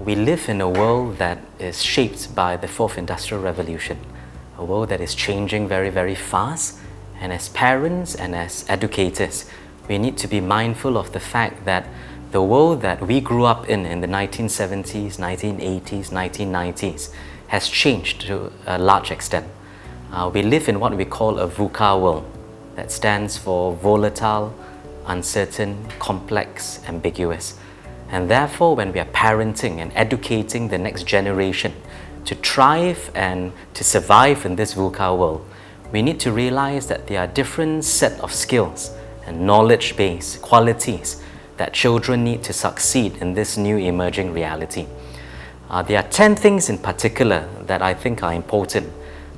We live in a world that is shaped by the fourth industrial revolution, a world that is changing very, very fast. And as parents and as educators, we need to be mindful of the fact that the world that we grew up in the 1970s, 1980s, 1990s has changed to a large extent. We live in what we call a VUCA world, that stands for volatile, uncertain, complex, ambiguous. And therefore, when we are parenting and educating the next generation to thrive and to survive in this VUCA world, we need to realize that there are different set of skills and knowledge-based qualities that children need to succeed in this new emerging reality. There are 10 things in particular that I think are important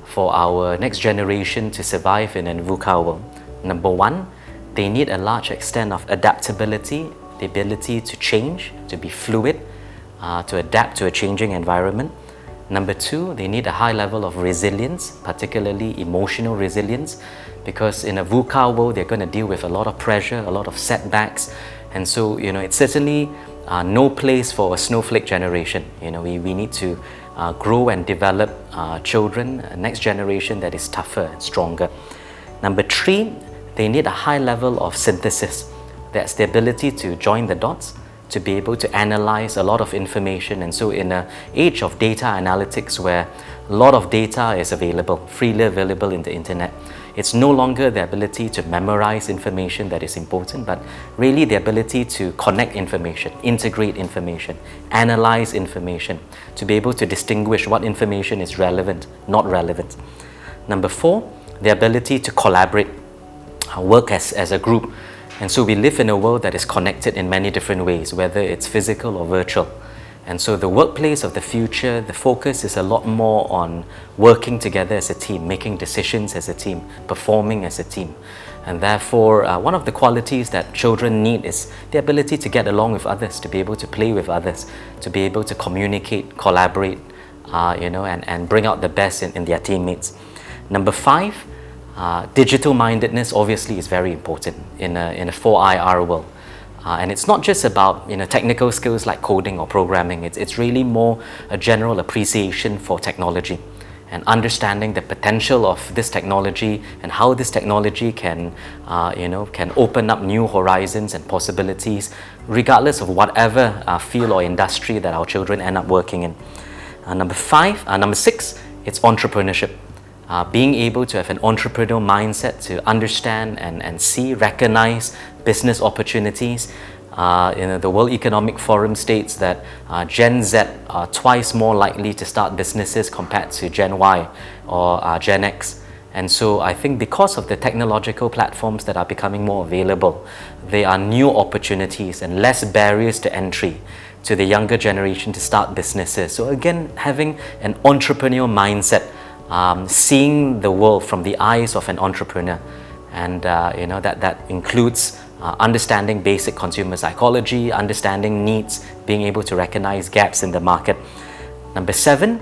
for our next generation to survive in a VUCA world. Number one, they need a large extent of adaptability, the ability to change, to be fluid, to adapt to a changing environment. Number two, they need a high level of resilience, particularly emotional resilience, because in a VUCA world, they're going to deal with a lot of pressure, a lot of setbacks. And so, it's certainly no place for a snowflake generation. We need to grow and develop children, a next generation that is tougher and stronger. Number three, they need a high level of synthesis. That's the ability to join the dots, to be able to analyze a lot of information. And so in an age of data analytics where a lot of data is available, freely available in the internet, it's no longer the ability to memorize information that is important, but really the ability to connect information, integrate information, analyze information, to be able to distinguish what information is relevant, not relevant. Number four, the ability to collaborate, work as a group. And so we live in a world that is connected in many different ways, whether it's physical or virtual. And so the workplace of the future, the focus is a lot more on working together as a team, making decisions as a team, performing as a team. And therefore, one of the qualities that children need is the ability to get along with others, to be able to play with others, to be able to communicate, collaborate, and bring out the best in their teammates. Number five, digital mindedness obviously is very important in a 4IR world. And it's not just about technical skills like coding or programming. It's really more a general appreciation for technology and understanding the potential of this technology and how this technology can open up new horizons and possibilities regardless of whatever field or industry that our children end up working in. Number six, it's entrepreneurship. Being able to have an entrepreneurial mindset to understand and see, recognize business opportunities. The World Economic Forum states that Gen Z are twice more likely to start businesses compared to Gen Y or Gen X. And so I think because of the technological platforms that are becoming more available, there are new opportunities and less barriers to entry to the younger generation to start businesses. So again, having an entrepreneurial mindset, seeing the world from the eyes of an entrepreneur, and that includes understanding basic consumer psychology, understanding needs, being able to recognize gaps in the market. Number seven,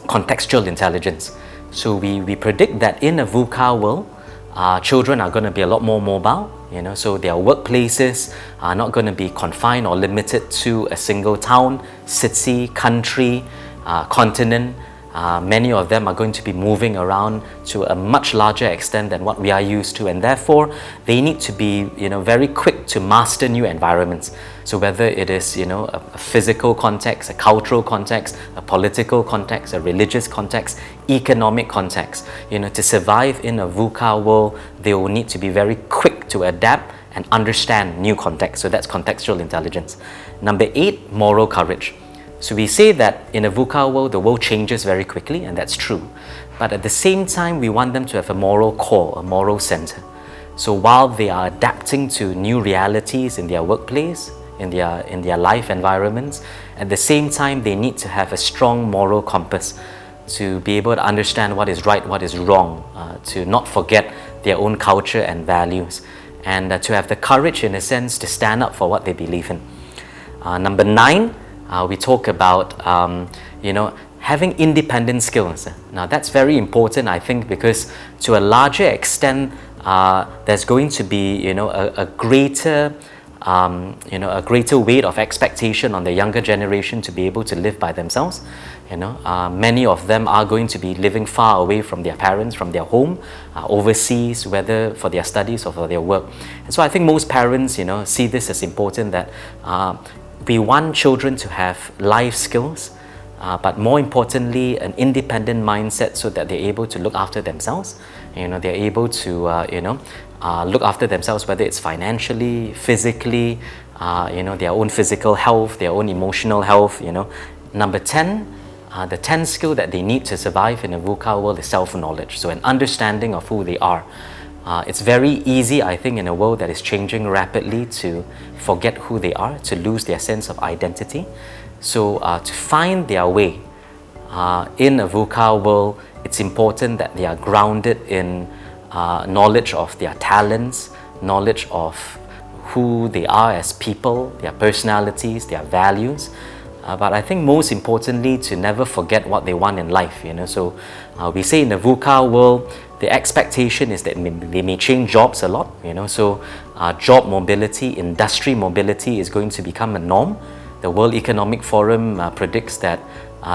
contextual intelligence. So we predict that in a VUCA world, children are going to be a lot more mobile. So their workplaces are not going to be confined or limited to a single town, city, country, continent. Many of them are going to be moving around to a much larger extent than what we are used to, and therefore they need to be very quick to master new environments. So whether it is a physical context, a cultural context, a political context, a religious context, economic context, to survive in a VUCA world, they will need to be very quick to adapt and understand new context. So that's contextual intelligence. Number eight, moral courage. So we say that in a VUCA world, the world changes very quickly, and that's true. But at the same time, we want them to have a moral core, a moral center. So while they are adapting to new realities in their workplace, in their life environments, at the same time, they need to have a strong moral compass to be able to understand what is right, what is wrong, to not forget their own culture and values, and to have the courage, in a sense, to stand up for what they believe in. Number nine, we talk about having independent skills. Now that's very important, I think, because to a larger extent there's going to be a greater a greater weight of expectation on the younger generation to be able to live by themselves. Many of them are going to be living far away from their parents, from their home, overseas, whether for their studies or for their work. And so I think most parents, see this as important, that we want children to have life skills, but more importantly, an independent mindset so that they're able to look after themselves. They're able to, look after themselves, whether it's financially, physically, their own physical health, their own emotional health. Number 10, the 10th skill that they need to survive in a VUCA world is self-knowledge, so an understanding of who they are. It's very easy, I think, in a world that is changing rapidly to forget who they are, to lose their sense of identity. So to find their way in a VUCA world, it's important that they are grounded in knowledge of their talents, knowledge of who they are as people, their personalities, their values. But I think most importantly, to never forget what they want in life. So we say in the VUCA world, the expectation is that they may change jobs a lot. So job mobility, industry mobility is going to become a norm. The World Economic Forum predicts that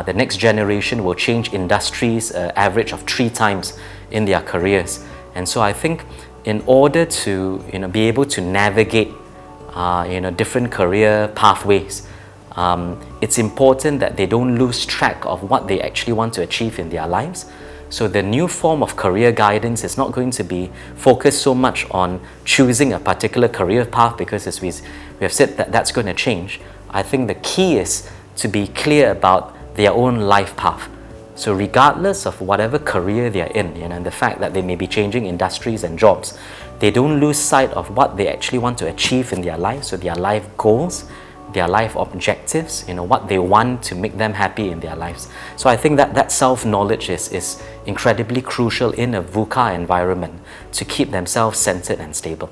the next generation will change industries average of 3 times in their careers. And so I think in order to be able to navigate different career pathways, it's important that they don't lose track of what they actually want to achieve in their lives. So the new form of career guidance is not going to be focused so much on choosing a particular career path, because as we have said that that's going to change. I think the key is to be clear about their own life path. So regardless of whatever career they're in, and the fact that they may be changing industries and jobs, they don't lose sight of what they actually want to achieve in their life, so their life goals, their life objectives, what they want to make them happy in their lives. So I think that self-knowledge is incredibly crucial in a VUCA environment to keep themselves centered and stable.